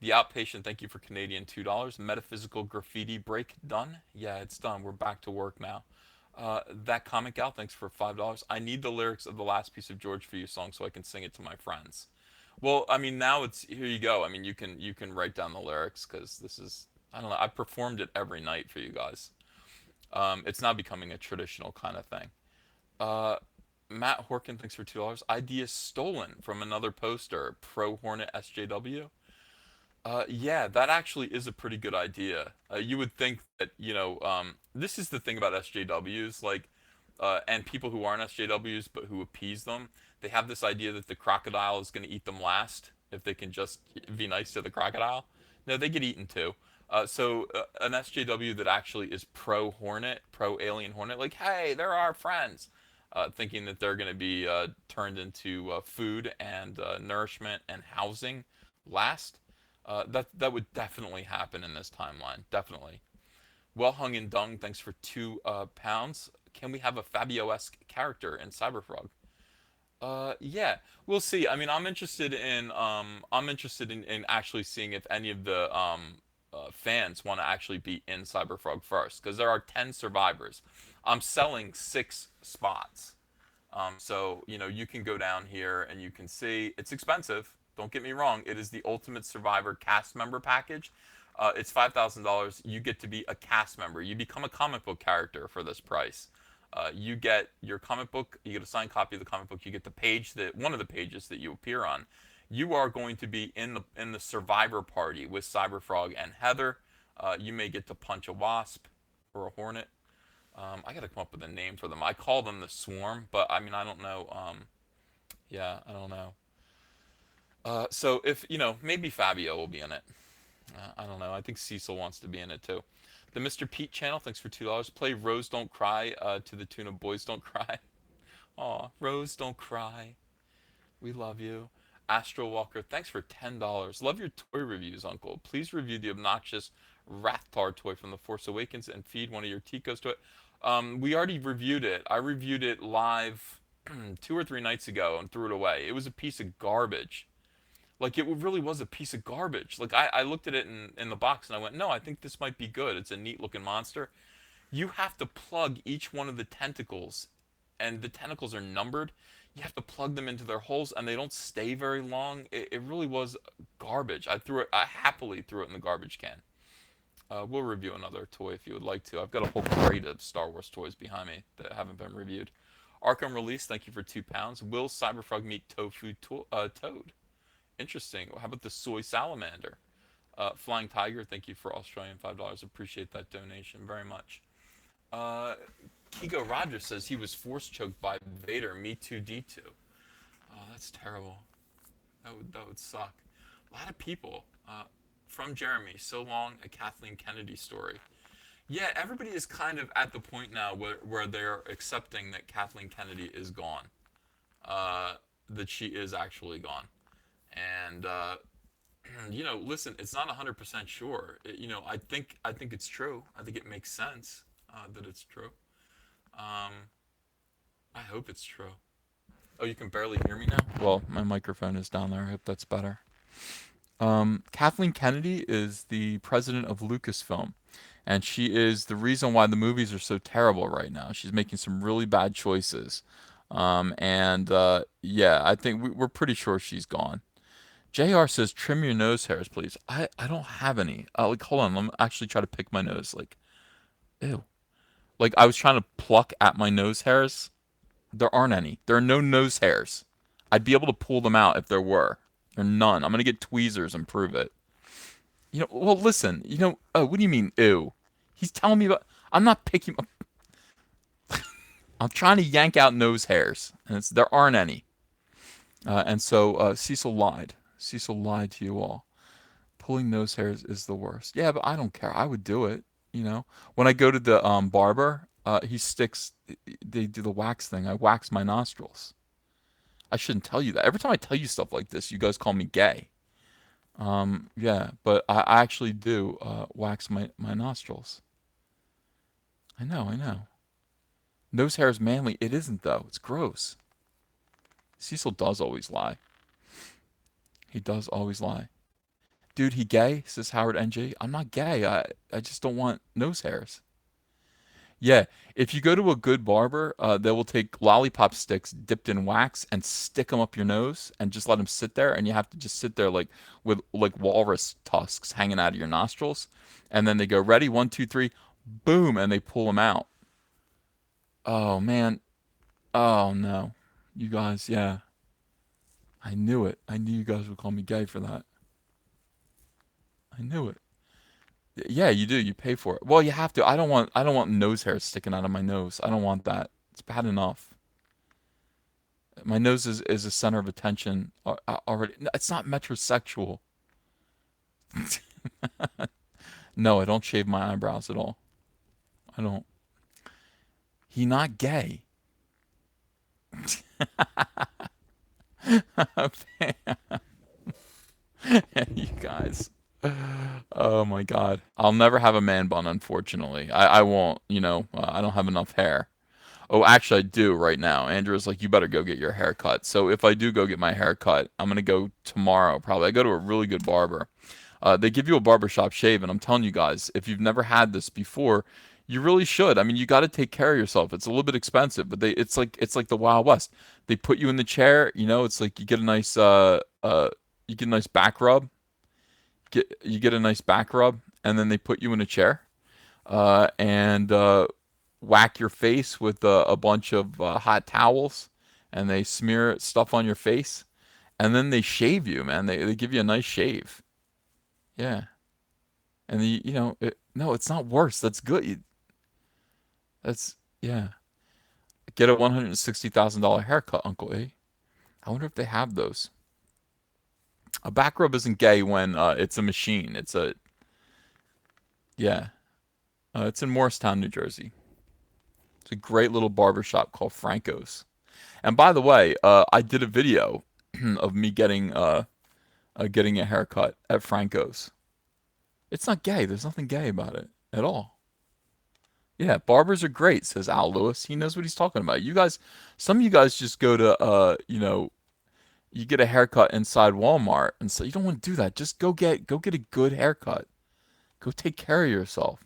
The Outpatient, thank you for Canadian $2. Metaphysical Graffiti break done. Yeah, it's done. We're back to work now. That Comic Gal, thanks for $5. I need the lyrics of the last piece of George for You song so I can sing it to my friends. Well, I mean, now it's here you go. I mean, you can write down the lyrics because this is I don't know. I performed it every night for you guys. It's now becoming a traditional kind of thing. Uh, Matt Horkin, thanks for $2. Idea stolen from another poster. Pro Hornet SJW. Yeah, that actually is a pretty good idea. You would think that, this is the thing about SJWs, like, and people who aren't SJWs but who appease them, they have this idea that the crocodile is going to eat them last if they can just be nice to the crocodile. No, they get eaten too. So an SJW that actually is pro Hornet, pro alien Hornet, like, hey, they're our friends, thinking that they're going to be turned into food and nourishment and housing last. That would definitely happen in this timeline. Definitely. Well hung in dung. Thanks for £2. Can we have a Fabio-esque character in Cyberfrog? Yeah, we'll see. I mean, I'm interested in actually seeing if any of the fans want to actually be in Cyberfrog first, because there are 10 survivors. I'm selling 6 spots. So, you can go down here and you can see it's expensive. Don't get me wrong. It is the Ultimate Survivor cast member package. It's $5,000. You get to be a cast member. You become a comic book character for this price. You get your comic book. You get a signed copy of the comic book. You get the page that one of the pages that you appear on. You are going to be in the Survivor party with Cyberfrog and Heather. You may get to punch a wasp or a hornet. I gotta come up with a name for them. I call them the Swarm, but I mean I don't know. Yeah, I don't know. So if maybe Fabio will be in it. I don't know. I think Cecil wants to be in it too. The Mr. Pete channel, thanks for $2. Play Rose Don't Cry to the tune of Boys Don't Cry. Aw, Rose Don't Cry. We love you. Astro Walker, thanks for $10. Love your toy reviews, Uncle. Please review the obnoxious Rathtar toy from The Force Awakens and feed one of your Ticos to it. We already reviewed it. I reviewed it live 2 or 3 nights ago and threw it away. It was a piece of garbage. Like, it really was a piece of garbage. Like, I looked at it in the box and I went, no, I think this might be good. It's a neat looking monster. You have to plug each one of the tentacles, and the tentacles are numbered. You have to plug them into their holes, and they don't stay very long. It really was garbage. I happily threw it in the garbage can. We'll review another toy if you would like to. I've got a whole crate of Star Wars toys behind me that haven't been reviewed. Arkham Release, thank you for £2. Will Cyberfrog meet Toad? Interesting. How about the Soy Salamander? Flying Tiger, thank you for Australian $5. Appreciate that donation very much. Uh, Kigo Rogers says he was force choked by Vader. Me too, D2. Oh, that's terrible. That would suck. A lot of people. From Jeremy, so long a Kathleen Kennedy story. Yeah, everybody is kind of at the point now where they're accepting that Kathleen Kennedy is gone. That she is actually gone. And listen, it's not 100% sure. I think it's true. I think it makes sense that it's true. Um, I hope it's true. Oh, you can barely hear me now? Well, my microphone is down there. I hope that's better. Kathleen Kennedy is the president of Lucasfilm, and she is the reason why the movies are so terrible right now. She's making some really bad choices. And yeah, I think we're pretty sure she's gone. JR says, trim your nose hairs, please. I don't have any. Like, hold on. Let me actually try to pick my nose. Like, ew. Like, I was trying to pluck at my nose hairs. There aren't any. There are no nose hairs. I'd be able to pull them out if there were. There are none. I'm going to get tweezers and prove it. Well, listen. What do you mean, ew? He's telling me about. I'm not picking. I'm trying to yank out nose hairs, and there aren't any. And so Cecil lied. Cecil lied to you all. Pulling nose hairs is the worst. Yeah, but I don't care. I would do it. When I go to the barber, he sticks. They do the wax thing. I wax my nostrils. I shouldn't tell you that. Every time I tell you stuff like this, you guys call me gay. Yeah, but I actually do wax my nostrils. I know, I know. Nose hair is manly. It isn't though. It's gross. Cecil does always lie. He does always lie. Dude, he gay? Says Howard NG. I'm not gay. I just don't want nose hairs. Yeah, if you go to a good barber, they will take lollipop sticks dipped in wax and stick them up your nose and just let them sit there, and you have to just sit there like with like walrus tusks hanging out of your nostrils, and then they go ready, one, two, three, boom, and they pull them out. Oh man, oh no, you guys, yeah, I knew it. I knew you guys would call me gay for that. I knew it. Yeah, you do. You pay for it. Well, you have to. I don't want nose hairs sticking out of my nose. I don't want that. It's bad enough. My nose is a center of attention already. No, it's not metrosexual. No, I don't shave my eyebrows at all. I don't. He not gay. You guys. Oh my God. I'll never have a man bun, unfortunately. I won't, I don't have enough hair. Oh, actually, I do right now. Andrew's like, you better go get your hair cut. So if I do go get my hair cut, I'm gonna go tomorrow. Probably, I go to a really good barber. They give you a barbershop shave, and I'm telling you guys, if you've never had this before, you really should. I mean, you got to take care of yourself. It's a little bit expensive, but it's like the Wild West. They put you in the chair. It's like you get a nice back rub. You get a nice back rub, and then they put you in a chair, and whack your face with a bunch of hot towels, and they smear stuff on your face, and then they shave you, man. They give you a nice shave. Yeah, and no, it's not worse. That's good. That's yeah. Get a $160,000 haircut, Uncle E. I wonder if they have those. A back rub isn't gay when it's a machine. Yeah. It's in Morristown, New Jersey. It's a great little barber shop called Franco's. And by the way, I did a video of me getting a haircut at Franco's. It's not gay. There's nothing gay about it at all. Yeah, barbers are great, says Al Lewis. He knows what he's talking about. Some of you guys just go to, you get a haircut inside Walmart, and so you don't want to do that. Just go get a good haircut. Go take care of yourself.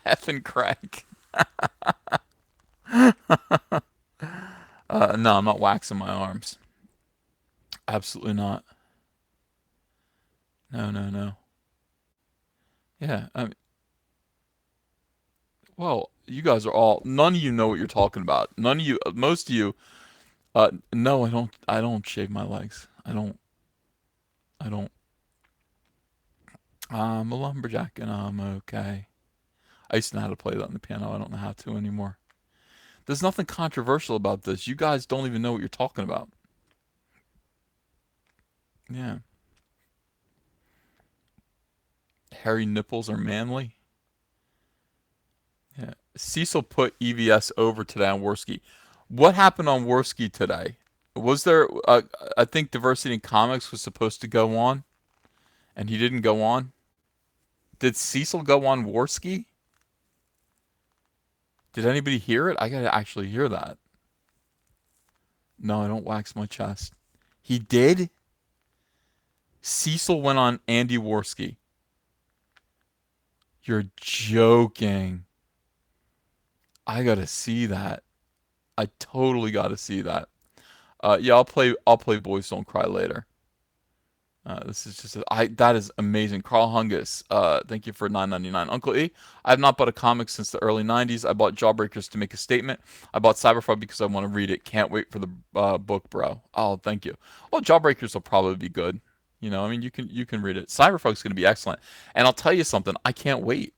Effing Craig. No, I'm not waxing my arms. Absolutely not. No, no, no. Yeah, well, you guys are all. None of you know what you're talking about. None of you. Most of you. No, I don't. I don't shave my legs. I don't. I don't. I'm a lumberjack and I'm okay. I used to know how to play that on the piano. I don't know how to anymore. There's nothing controversial about this. You guys don't even know what you're talking about. Yeah. Hairy nipples are manly. Yeah. Cecil put EVS over today on Worski. What happened on Worski today? Was there? I think Diversity in Comics was supposed to go on, and he didn't go on. Did Cecil go on Worski? Did anybody hear it? I gotta actually hear that. No, I don't wax my chest. He did? Cecil went on Andy Worski. You're joking. I gotta see that. I totally gotta see that. Yeah, I'll play Boys Don't Cry later. This is just that is amazing. Carl Hungus, thank you for 9.99. Uncle E, I have not bought a comic since the early 90s. I bought Jawbreakers to make a statement. I bought Cyberfrog because I want to read it. Can't wait for the book, bro. Oh, thank you. Well, Jawbreakers will probably be good. I mean, you can read it. Cyberfrog's going to be excellent. And I'll tell you something. I can't wait.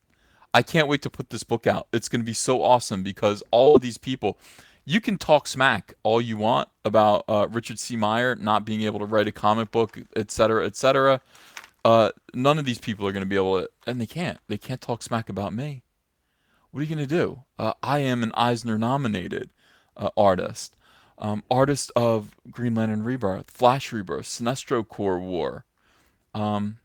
I can't wait to put this book out. It's going to be so awesome because all of these people, you can talk smack all you want about Richard C. Meyer not being able to write a comic book, et cetera, et cetera. None of these people are going to be able to, and they can't. They can't talk smack about me. What are you going to do? I am an Eisner nominated artist, artist of Green Lantern Rebirth, Flash Rebirth, Sinestro Corps War. Um,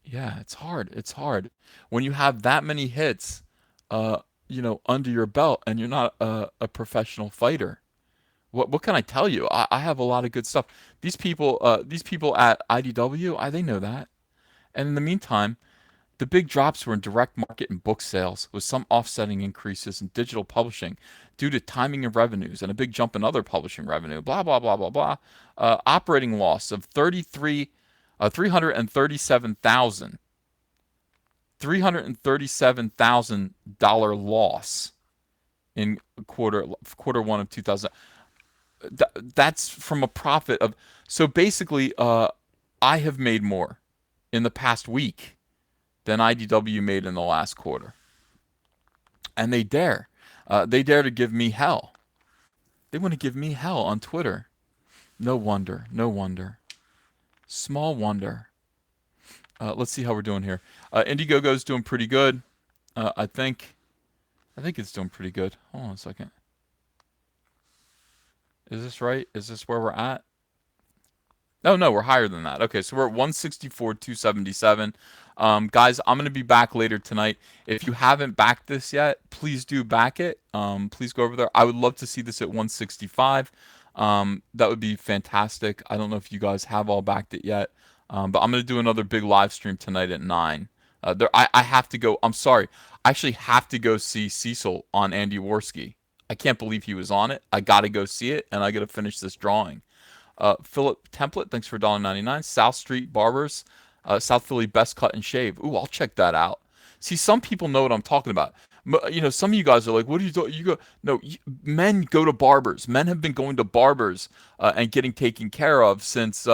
yeah, it's hard. It's hard when you have that many hits, under your belt, and you're not a professional fighter. What can I tell you? I have a lot of good stuff. These people at IDW, they know that. And in the meantime, The big drops were in direct market and book sales, with some offsetting increases in digital publishing due to timing of revenues and a big jump in other publishing revenue. Blah blah blah blah blah. Operating loss of 337,000 $337,000 loss in quarter one of 2000. That's from a profit of, so basically I have made more in the past week than IDW made in the last quarter, and they dare to give me hell. They want to give me hell on Twitter. No wonder, no wonder, small wonder. Let's see how we're doing here. Indiegogo's doing pretty good. I think it's doing pretty good. Hold on a second. Is this right? Is this where we're at? Oh no, we're higher than that. Okay, so we're at 164,277. Guys, I'm gonna be back later tonight. If you haven't backed this yet, please do back it. Please go over there. I would love to see this at 165. That would be fantastic. I don't know if you guys have all backed it yet, but I'm gonna do another big live stream tonight at 9. I have to go. I'm sorry. I actually have to go see Cecil on Andy Worski. I can't believe he was on it. I got to go see it, and I got to finish this drawing. Philip Template, thanks for $1.99. South Street Barbers, South Philly Best Cut and Shave. Ooh, I'll check that out. See, some people know what I'm talking about. Some of you guys are like, "What do you do?" You go, no, men go to barbers. Men have been going to barbers and getting taken care of since,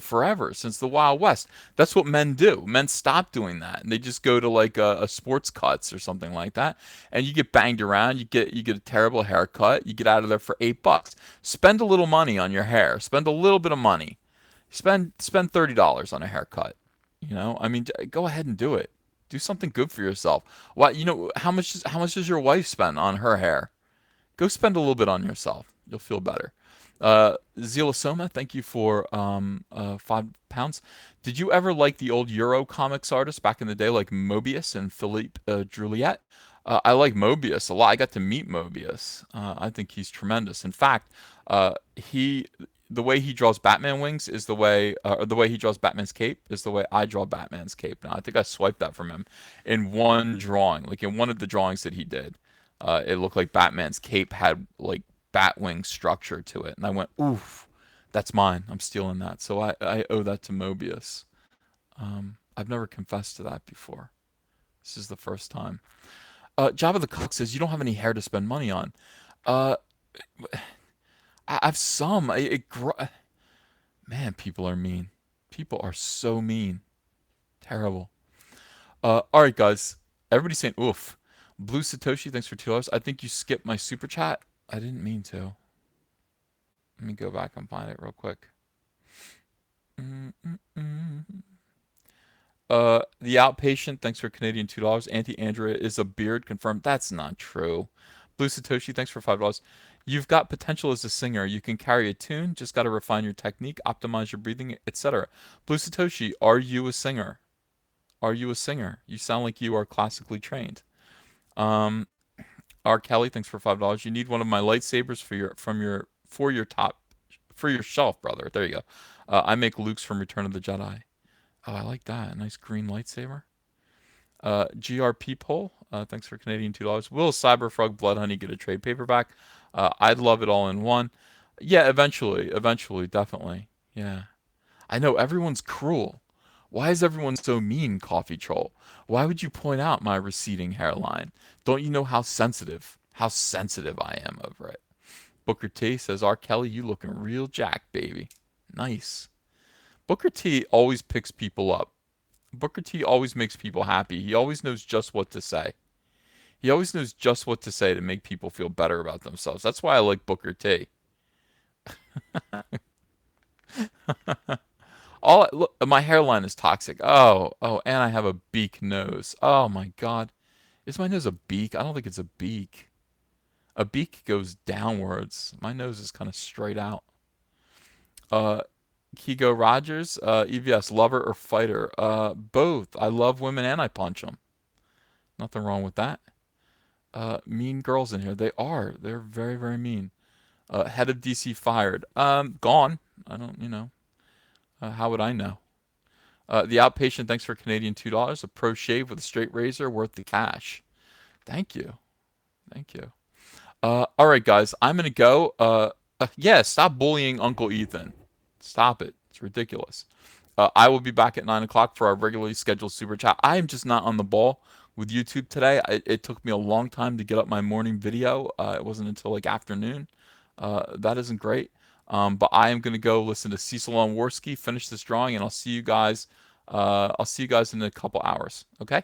forever, since the Wild West. That's what men do. Men stop doing that, and they just go to like a sports cuts or something like that. And you get banged around. You get a terrible haircut. You get out of there for $8. Spend a little money on your hair. Spend a little bit of money. Spend $30 on a haircut. I mean, go ahead and do it. Do something good for yourself. Why? How much does your wife spend on her hair? Go spend a little bit on yourself. You'll feel better. Zealosoma, thank you for £5. Did you ever like the old Euro comics artists back in the day, like Mobius and Philippe Druliet? I like Mobius a lot. I got to meet Mobius. I think he's tremendous. In fact, he the way he draws Batman wings is or the way he draws Batman's cape is the way I draw Batman's cape. Now, I think I swiped that from him in one drawing, like in one of the drawings that he did. It looked like Batman's cape had like Batwing structure to it, and I went, "Oof, that's mine. I'm stealing that." So I owe that to Mobius. I've never confessed to that before. This is the first time. Jabba the Cock says you don't have any hair to spend money on. Uh, I have some. Man, people are mean. People are so mean. Terrible. All right, guys. Everybody's saying oof. Blue Satoshi, thanks for $2. I think you skipped my super chat. I didn't mean to. Let me go back and find it real quick. The Outpatient, thanks for Canadian $2. Auntie Andrea is a beard, confirmed. That's not true. Blue Satoshi, thanks for $5. You've got potential as a singer. You can carry a tune, just got to refine your technique, optimize your breathing, etc. Blue Satoshi, are you a singer? Are you a singer? You sound like you are classically trained. R. Kelly, thanks for $5. You need one of my lightsabers for your shelf, brother. There you go. I make Luke's from Return of the Jedi. Oh, I like that. A nice green lightsaber. GRP Poll, thanks for Canadian $2. Will Cyberfrog Blood Honey get a trade paperback? I'd love it all in one. Yeah, eventually, definitely. Yeah. I know everyone's cruel. Why is everyone so mean, Coffee Troll? Why would you point out my receding hairline? Don't you know how sensitive I am over it? Booker T says, R. Kelly, you looking real jack, baby. Nice. Booker T always picks people up. Booker T always makes people happy. He always knows just what to say. He always knows just what to say to make people feel better about themselves. That's why I like Booker T. Look, my hairline is toxic. Oh, and I have a beak nose. Oh my God, is my nose a beak? I don't think it's a beak. A beak goes downwards. My nose is kind of straight out. Kigo Rogers, EVS, lover or fighter? Both. I love women and I punch them. Nothing wrong with that. Mean girls in here. They are. They're very, very mean. Head of DC fired. Gone. I don't. How would I know? The outpatient, thanks for Canadian $2. A pro shave with a straight razor worth the cash. Thank you. Thank you. All right, guys, I'm gonna go. Yeah, stop bullying Uncle Ethan. Stop it. It's ridiculous. I will be back at 9 o'clock for our regularly scheduled super chat. I am just not on the ball with YouTube today. It took me a long time to get up my morning video. It wasn't until like afternoon. That isn't great. But I am gonna go listen to Cecil on Worski, finish this drawing, and I'll see you guys. I'll see you guys in a couple hours. Okay.